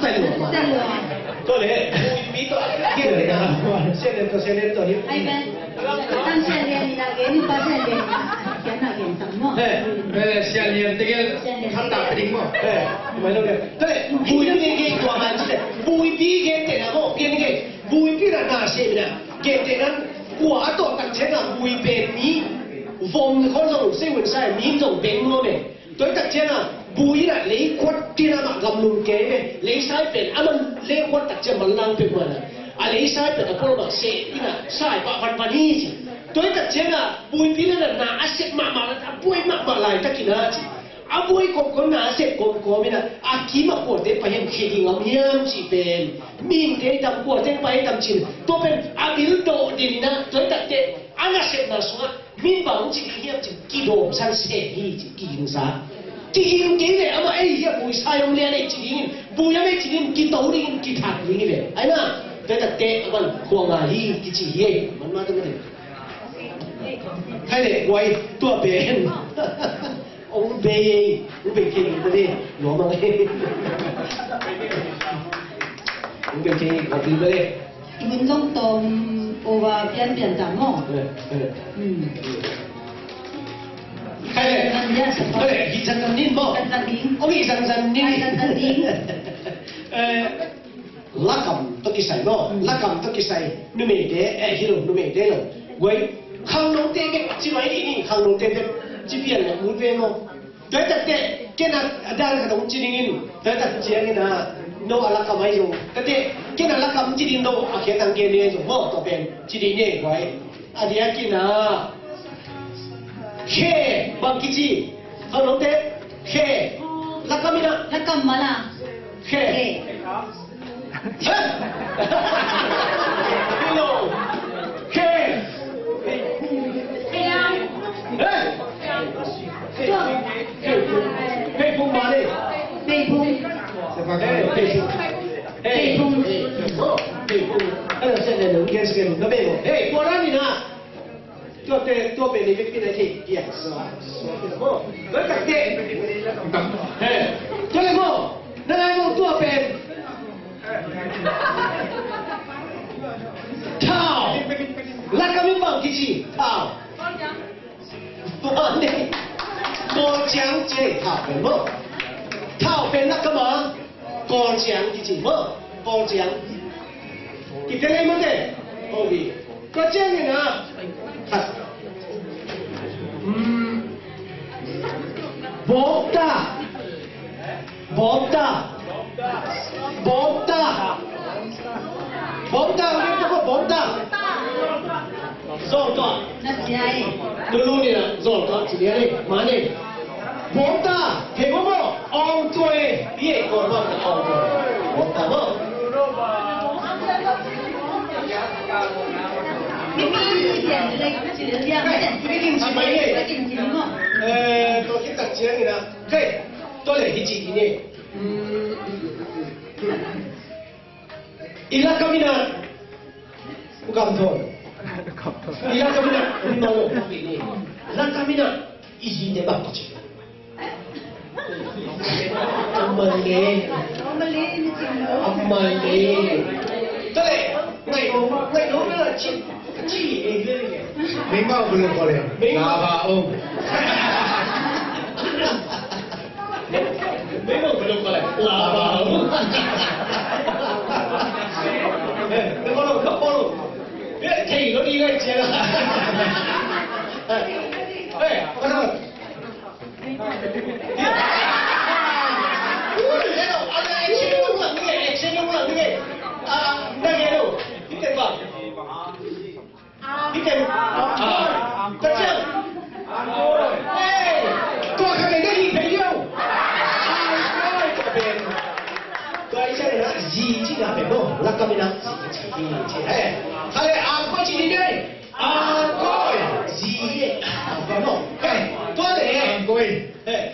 sai luang. Tôi đấy, bui itu kia đấyนะเส้นตัวนี้ Ai bên, tam sẽ liền là cái ba sẽ liền cái nào liền tầm mỏ. เสียเรียน这个他打不赢嘛。ไม่รู้เลย对buiนี่เก่งกว่ามันใช่บุยปีเก่งแต่ละโมเก่งบุยปีน่ะน่าเชื่อนะเก่งแต่นั้นกว่าตัวตัดเช่นน่ะบุยเป็นนี้วงคนส่งเส้นวันใส่มีส่งเป็นโมเนี่ยตัวตัดเช่นน่ะบุยน่ะเลี้ยขวดที่น่ะกำลุงเก๋เนี่ยเลี้ยใช้เป็นมันเลี้ยขวดตัดเช่นมันลังเป็นมันน่ะเลี้ยใช้เป็นพวกแบบเศษนี่น่ะใช่ปะพันนี่สิตัวตัดเช่นน่ะบุยปีนั่นน่ะน่าเสียมาแล้วบุยมาหลายตะกี้น่ะสิบุยคนน่าเสียคนนี่น่ะขี้มาปวดเด็กไปเห็นขี้ดิ่งเอาเยี่ยมสิเป็นมีเด็กทำปวดเด็กไปทำจินตัวเป็นบิลโดดินนะตัวตัดเช่นน่าเสียน่ะสุดมีบางจิเยี่ยมจิกิโลสันเศษนี่จิกินซะกินกินเลยเอามาไอ้เหี้ยบุยใช้ลงเรียนไอ้จีนบุยไม่จีนกินตัวนี้กินถักนี่เลยไอ้น่ะแต่แต่เตะมันควงอะไรกิจีเย่มันมาตรงนี้ใครเนี่ยไว้ตัวเป็นองเบย์องเบย์กินตัวนี้หลวมมาเลยองเบย์กินก็กินไปเลย Mình trong tôm over biến chẳng ngon. ใครเนี่ยอีสันสันนินบ่โอ้ยสันสันนินลักกำตะกี้ใส่บ่ลักกำตะกี้ใส่นุ่มเดะฮิโร่นุ่มเดะเลยเว้ยข้างน้องเตะเก็บจีไว้นี่ข้างน้องเตะเก็บจีเปียนเนี่ยมุดเว้ยมั้งเดี๋ยวแต่เตะแค่นั้นอาจารย์ก็ต้องจีนินเดี๋ยวแต่เจียนี่นะโน้ลักกำไม่อยู่แต่เตะแค่นั้นลักกำจีนินโน้อาเขียนตังเกณฑ์เนี่ยอยู่บ่ตัวเป็นจีนินเนี่ยไว้อันนี้กินนะเคบางกิจีเขาลงเตะเคลักกำมีนะ Lakam mana? เคเฮ้ยฮัลโหลเคเฮ้ยเฮ้ยพุ่งมาเลย Pei pung. เฮ้ยพุ่งเส้นเนี่ยหนึ่งเกสเกนก็ไม่หมดเฮ้ยตัวนั้นนี่นะตัวเป็นนี่เป็นอะไรที่เกี่ยงสวะแล้วตัดเตะเฮ้ยตัวอะไรมั้งนั่นไงมั้งตัวเป็นเท้าลักกะมิบังกิจิเท้าตัวนี้กอจังเจเท้าเป็นมั้งเท้าเป็นลักกะมากอจังกิจิมั้งกอจังกินได้มั้งเนี่ยโอ้ยกอจังนี่นะBomba. Bomba. Bomba. Bomba. Apa bomba? Zolta. Nasiai. Dulu ni lah. Zolta. Sini ni. Mana? Bomba. Hei bomba. ông tôi biết còn bao nhiêu ông tôi một tầm không cái kim chỉ mấy này tôi cái đặc chiến này nè cái tôi để cái chỉ này ilah kami nak bukan thôi ilah kami nak menolong tapi ini ilah kami nak izin dia bapa cik Amali Tadi Ngày đó là chị Mình bao belum boleh Lava om Memang belum boleh Lava om Không follow Thì nó đi ngay chè là Ê, con ơi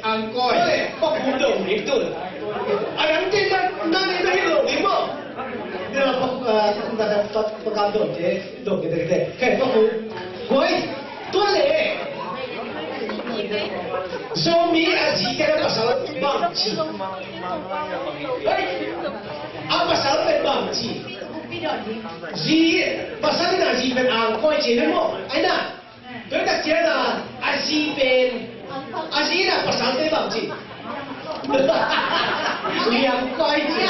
Angkoi Kok bunuh itu Ada nanti nanti lima Dia kata pengandung je dong kita kayak kau koi tuan le zombie aji kena pasal bangci apa pasal bangci ji pasal ni aji pen angkoi je ni mo aina tu tak kira aji pen aji na pasal bangci yang koi je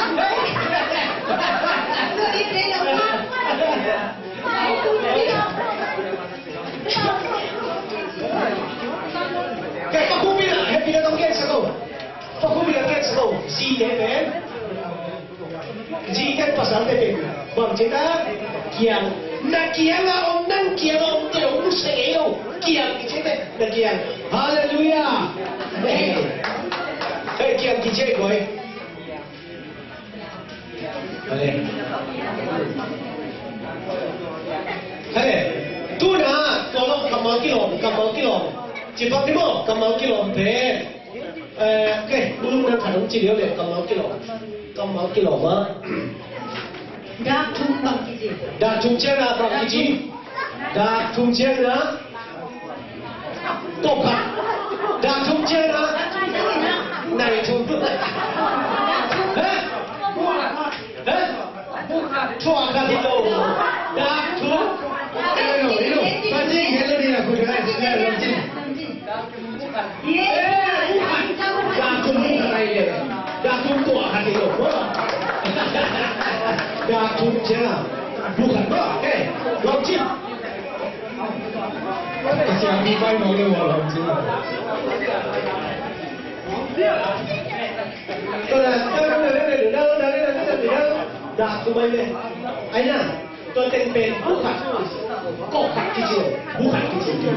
Kaya kung bilang, happy na itong gets ako. Kung bilang gets ako, Z-Level, Z-Level pasal Level. Bang cita, kiang. Na kiang ang nang kiang ang tayo sa iyo. Kiang, cita, na kiang. Hallelujah! Hey, kiang kijay, boy. Hale, tu na, tolong kamal kilom. Cepat ni mo, kamal kilom pe. Okay, belum nak kadang ciliau le kamal kilom ah. Dah tumbang kiji. Dah tumcena bang kiji. Dah tumcena. Topat. Dah tumcena. Nai tum. Chua kali lo. Dah tum. Hello Panjang hello ni aku dengar hello Jin Dah tum kali le. Dah tum tua kali lo. Dah tum cina. Bukan ba? Long Jin. Kasi ang ibay mo ni walang Jin Dah tum le. Aina. Tôi tên bên bukan kecil, bukan kecil.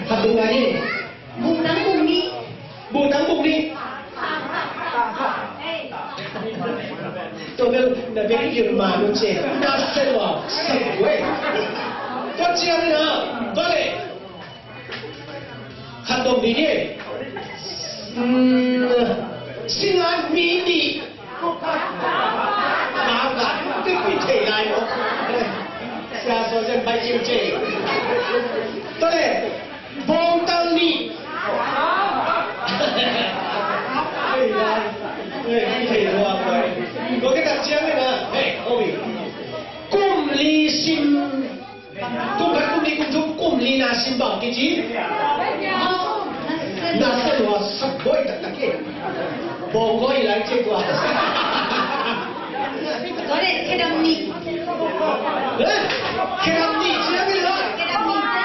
Satu lagi. Butang bumi. Tôi biết là cái chuyện mà nó chết, nó sẽ vào sạch quê. Tôi chia đi nào, tôi lại hành động đi đi. Xin anh mini. Cái quỷ thể này nó xa xôi dân bay chiêu chê tôi đây vòng tăng đi quỷ thể hoa rồi có cái đặc trưng này nè ôi cung ly xin cung phải cung ly cung chung cung ly là xin bảo cái gì là sẽ hoa sắp bối tất cả kia bồ có ý lại chê qua Có đấy, cái đầm nị. Cái đầm nị chứ cái đó. Cái đầm nị ra.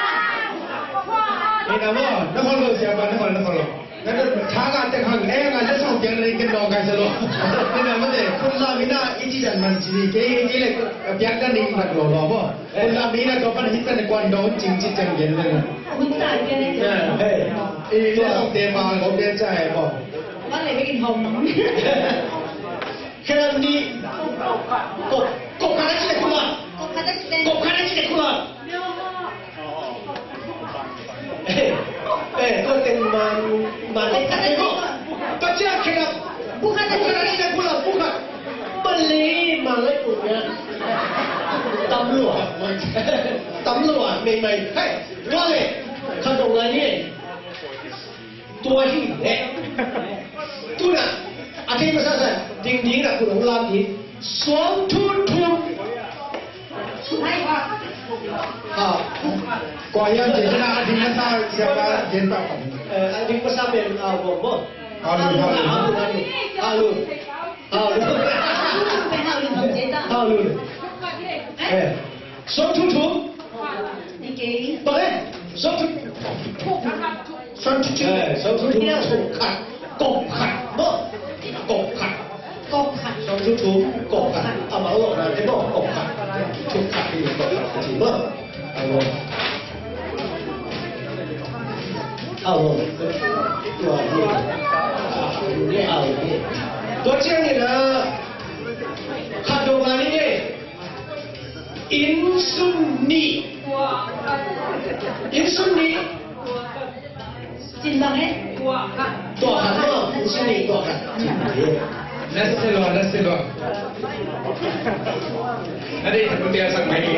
Ini nama, nama lo siapa? Nama lo. Nanti cakap cakap, jangan jadi song jangan lagi kena orang selo. นี่นะไม่ใช่คนลามิน่าอีจีจันมันจีเกย์เลยเพียงกันนิ่งนักหล่อบ่คนลามิน่าก็พันฮิตกันกวนดอนจริงจริงจังเย็นเลยนะ คุณจ่ายเงินเลย เฮ้ยอีเรื่องของเดมาของเดใจบ่ ว่าอะไรไปกินทองน้อง แค่นี้กบคาราชิเดคุระ ก็คัดเต้น กบคาราชิเดคุระก็เต็มมันก็เจ้าแค่ ผู้คัด กบคาราชิเดคุระบุกมันเลยมาเลยปุ่นเนี่ยตำรวจใหม่ๆเฮ้ยก็เลยขนมอะไรนี่ตัวที่เนี่ยตัวน่ะอาทิตย์มาสั่งจริงๆนะคุณของเราที่สวมทุนให้ว่า ก่อนยังเจตนาที่มันท่าเสียบาเย็นต่อของ อาทิตย์มาสั่งเป็นบ่เอาลู เป็นเอาลืมของเจ๊ต้า สวมทุน นี่เก๋ ไปสวมทุนถูกขัดกบขัดบ่กบขัด กบขัด สวมทุนกบขัดเอามาเอาได้บ่กบขัดถูกขัดที่กบขัดจริงบ่เอาตัวนี่เอานี่ตัวเจ้านี่นะขัดตรงนี้เนี่ยอินซุนีจินบังเฮ้ ตัวขัดเนาะอินซุนีตัวขัดนั่นสินั่นเองคนเดียวสั่งไม่ดี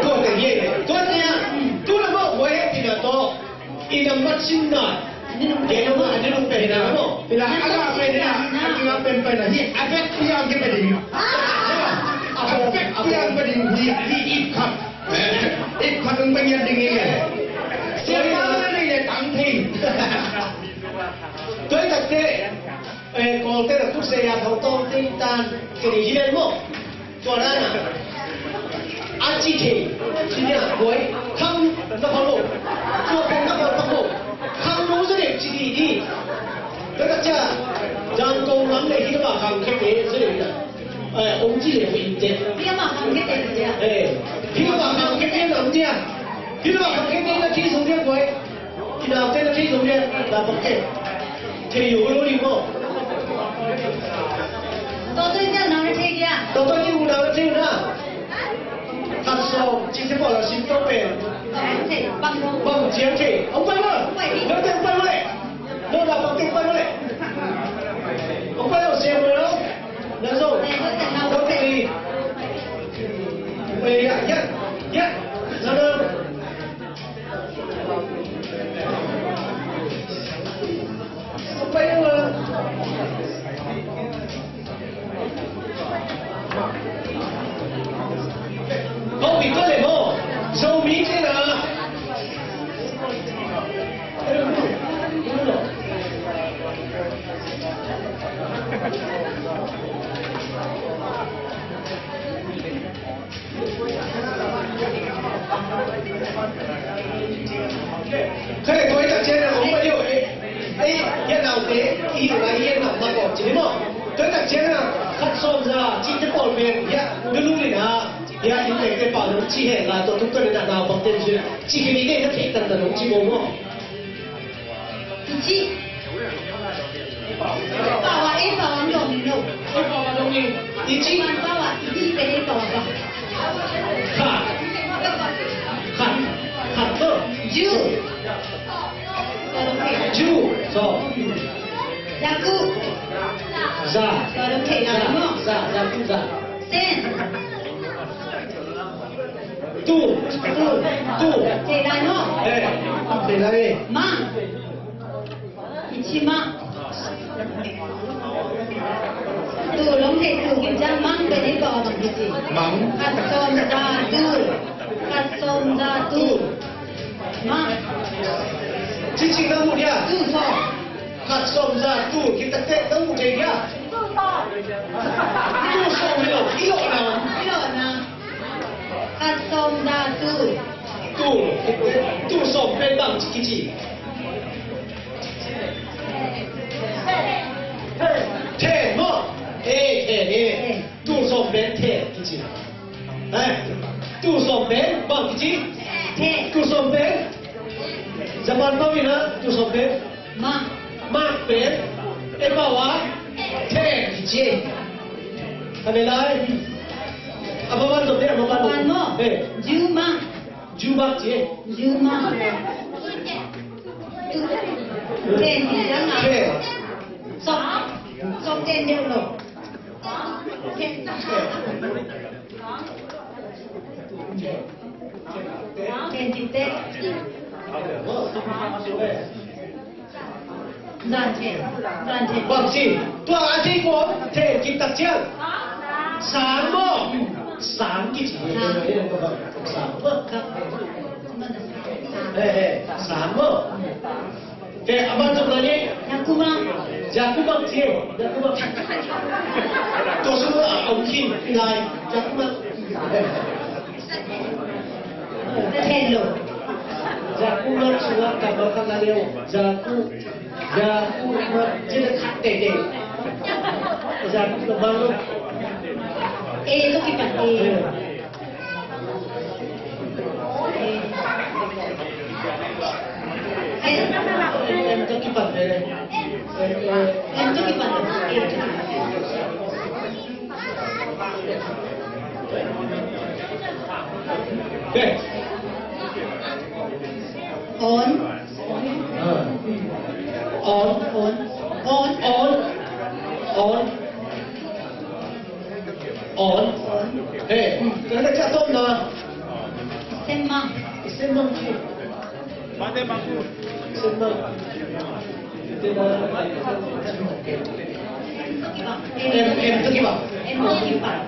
ตัวแต่ยี่ตัวเนี่ยตัวละบ่ไว้ที่นั่นตัวอินมัดชินน่ะเกณฑ์ว่าอันนี้ลงไปนะเนาะ เวลาอะไรเป็นเนี่ยอันนี้เป็นไปนะที่อาเฟกที่ยังไม่ดีอาเฟกที่ยังไม่ดีที่อีกครับอีกคนนึงเป็นยังดีเลยเสียมาเลยเนี่ยตั้งทีตัวตัดเตะก่อนเตะทุกเสียเขาต้องตีตานกรีเยี่ยมมั้งตัวนั้นอ่ะอาจิเคทีนี้บอยคำนักบอลตัวเป็นนักบอลนักบอลคำรู้สึกจีดีแล้วก็จะจังกงน้ำในที่ว่าคำแค่นี้สิองค์จีเลยเป็นเจ็ด พี่มาทำแค่เต็มเลย ที่ว่าคำแค่นี้หลังเดียที่ว่าคำแค่นี้นะที่สมเด็จบอยที่เราเต้นที่สมเด็จดาบเต้ที่อยู่รู้ดีมั้งตัวตัวเจ้าน้องเทียตัวตัวยิ่งเราเที่ยวนะทัศน์ส่งจริงๆบอกเราสิ่งต้องเป็นบังลง บังเจียงที่เอาไปเลยเราเต้นไปเลยเราเราเต้นไปเลยเอาไปเอาเสียงเลยเนาะนั่นส่งเราเต้นไปยัดนั่นเลยเอาไปเลยเขาปิดก็เลยมั้งโชว์มีใช่ไหมเคยตัวจากเช่นผมไปอยู่ยันเอาเตะอีอะไรยันเอามาบอกจริงมั้งตัวจากเช่นขัดซ้อมซะจีจะปอดเป็นยันรู้เลยนะยันยิ่งเด็กๆป่าวน้องจีเห็นละตัวทุกตัวเนี่ยน่าบังเต็มชื่อจีเห็นนี่เนี่ยที่ตั้งแต่น้องจีโม่มั้งจีป่าวไอ้ป่าวน้องนี่ลูกไอ้ป่าวน้องนี่อีจีมันป่าวจีเป็นไอ้ป่าวป่ะขัดเตอร์ยูซอยากุซาก็โอเคนะมั้งซายากุซาเส้นตู้เจไดโน่เจไดมังอิชิมังตู้ลงเทตู้กินจังมังเป็นไอ้ป่าวมังจริงมังคัดซอมดาตู้มังจริงๆแล้วเนี่ย ตู้ซอขัดซ้อมซะตู้คิดแต่เต้ต้องมุจยาตู้ซ้อมไม่หรอกอีหลอกนะคัดซอมดาตู้ซ้อมเป็นบางจิ นะดูสมเป็น มา มากเป็นเอ็มบอกว่าเท่จริงอะไรเลยอาบานสมเป็นอาบาน ปานโม เฮ้ ยูมา จูบักจริง ยูมาเจนยังไง เท่ สองเจนเดียวหรอเจนจิตเต้จานเจน บักจีตัวอาทิตย์ผมเท่กินตักเชียงสามโมสามกี่จีสามโม ครับ เฮ้สามโมเฮ้อาบานสมเป็น ยากุมา Jaku bang cie, jaku bang. Kau semua mungkin nilai jaku bang. เทนโล Jaku bang semua kabar kabar dia. Jaku bang jadi kat deh. Jaku bang. เอลูกกี่ปัดเอเอ Yang kipat deh. Em cho cái phần em cho Okay. on On. Hey, kerana jatuh na. semang Senang je. Pandai bangku. Senang. Em tu kibat. em mau cái phần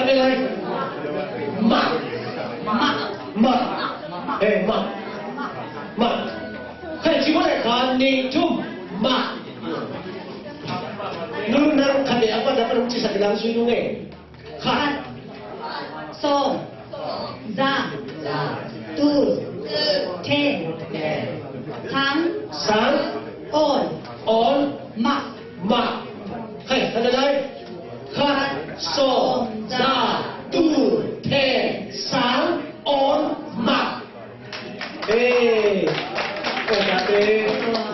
Ada lagi. Mak. mặc Mak. Hai jiwa kan ni cum mak. Nung nang kade apa dapat mesti segelang sungai. Khat. so ra tu the tháng Sang. on On. mặc Mak. Hai ada lagi. Khat. So. Za. Tu. The. Sang. On. Mak. Okay,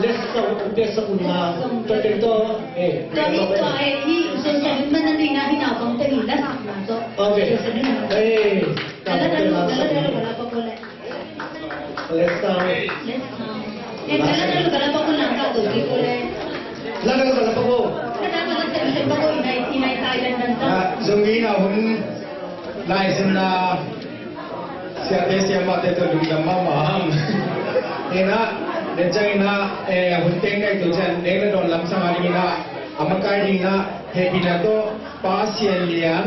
let's una. Tertentu, cho đi cho em đi xuân xuân mình đang đi nào khi nào công ty đã làm rồi Okay. Dalam berapa bulan? Let's start. Em dalam berapa bulan kau tu di boleh? Lagang berapa ko? Kenapa nak cakap kau ini Thailand dan tu? Dùng ý nào cũng lại xem là siya mate to dung dam maham ina de chaina hun teng dai to chan deng na don lam samari na amakai ding na he bina to pasien lian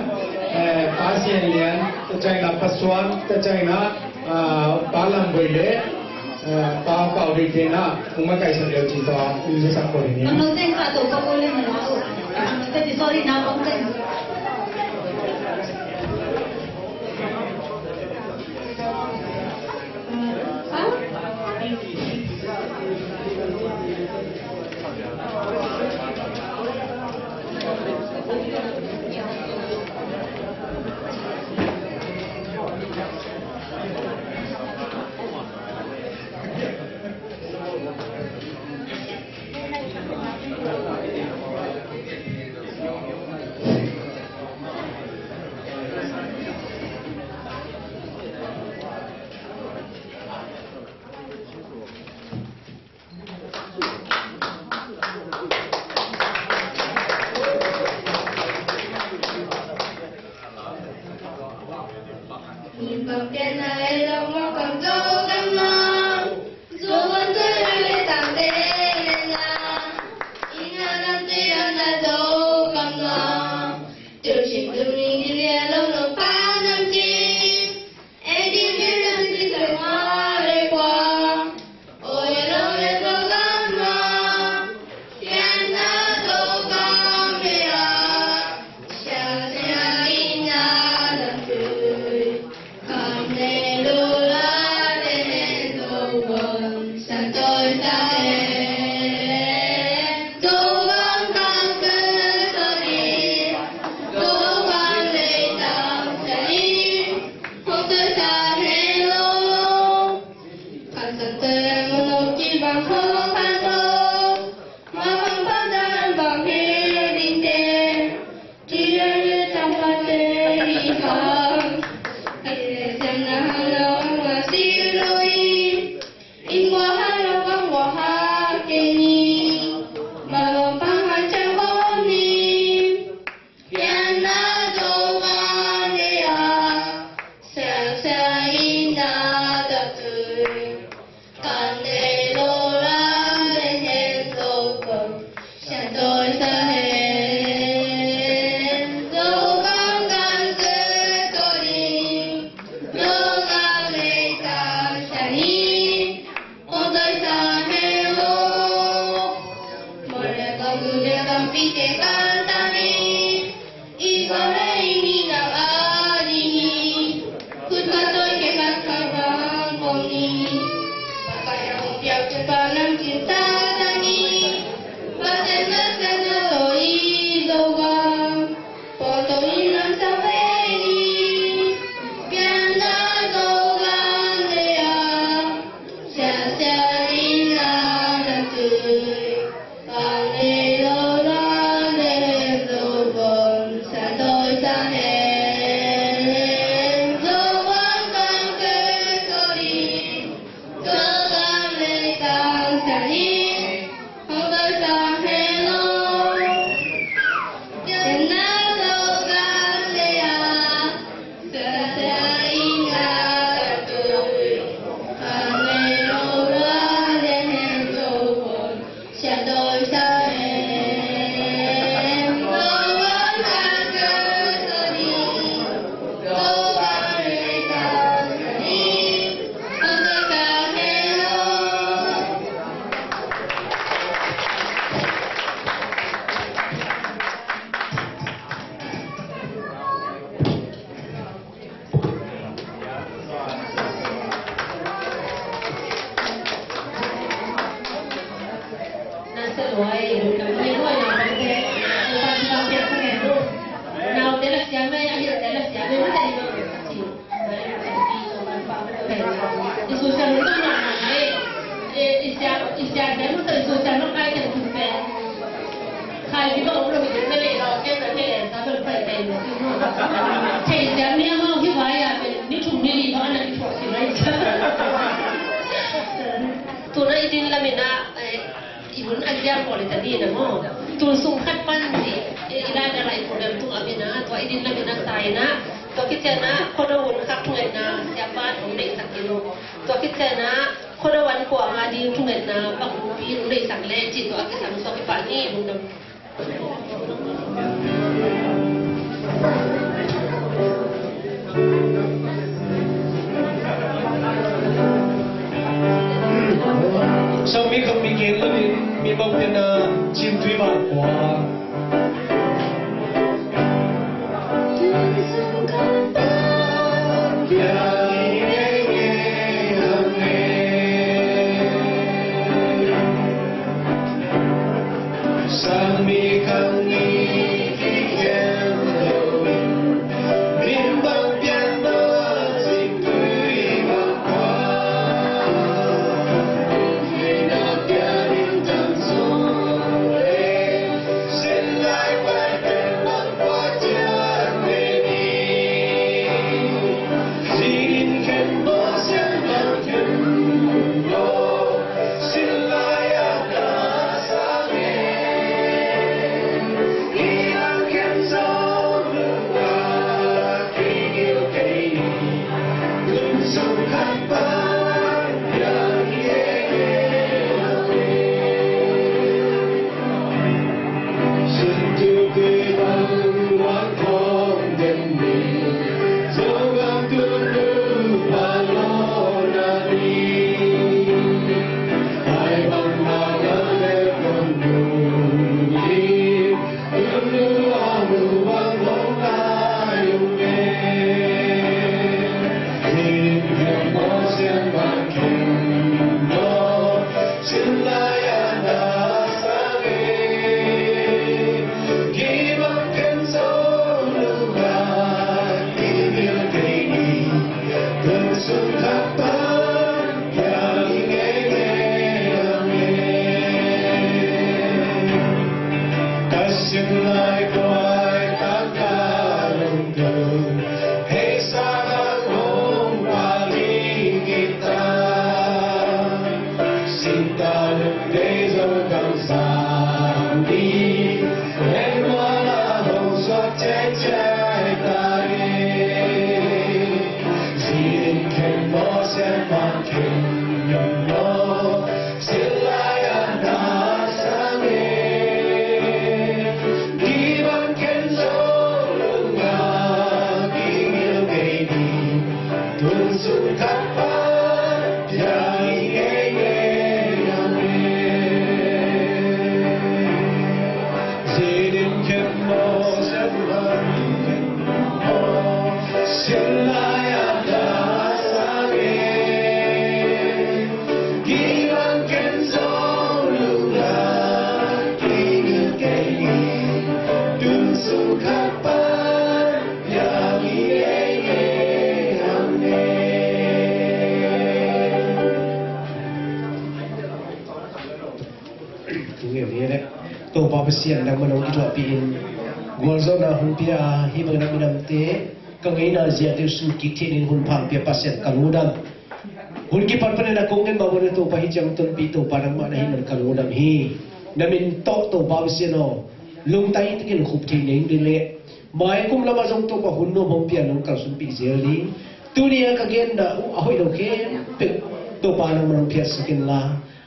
to chaina paswan to chaina palam boile pa pa ri te na umakai san leo chi to use sak ko ni Kamu teng kau kau boleh menahu. Tapi sorry nak kau teng. tunge le to pa pasian dang manong ki to pin golzo na hun pia hi bang nam nam te ka ngai na zia te su ki thenin hun phang pia paset kaludam hun ki pan pan na kongen ba bon to pa hi jam ton pi to pa nang ma na hi man kaludam hi namin to pa pasian no lung tai te kin khup thei ning din le mai kum lama jong to pa hun no hom pia nong kal sun pi zeli tunia ka gen na ahoi do ke pe to pa nang manong pia sakin la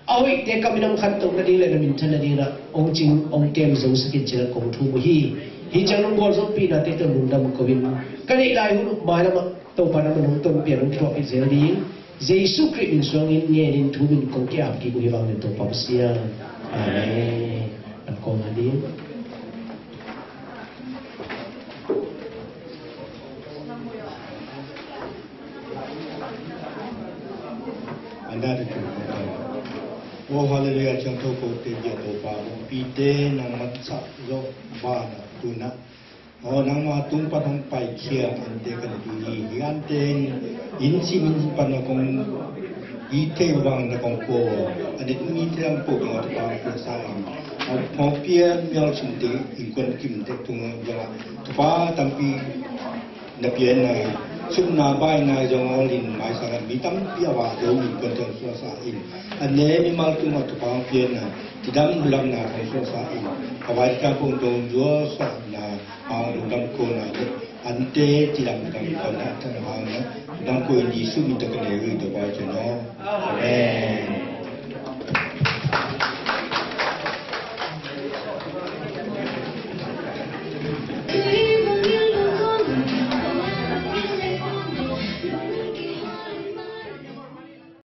ahoi te kaminam khan to na dile na min thana dina ong ching ong kem zo sakin chira kong thu mo hi chang gol zo pi na te to lung dam ko win kani lai hu mai lama to pa nang manong to pia nong to pi zeli Jesus Christ in song in ye in thu min kong kya ki ko hi bang to pa sia amen an ko ngadi anda de oh haleluya chang to ko te ya to pa pi te nang mat sa lo ba na tu na oh nang ma tung pa thong pai khia an te kan di yan te in si min pa na kong i te wang na kong ko an de mi te ang po ma ta pa sa ang po pia miao chim te in kon kim te tung ya pa tam pi na pia na sum na bai na jong olin mai sa mi tam pia wa do mi kon tong so sa in an ne mi mal tu ma tu pa pia na ti dam lam na thong so sa in ka wai ka pong dong yo sa na a lu dam ko na an te ti dam dam ko na ta na dam ko ni su mi to ka ne ri to ba che no amen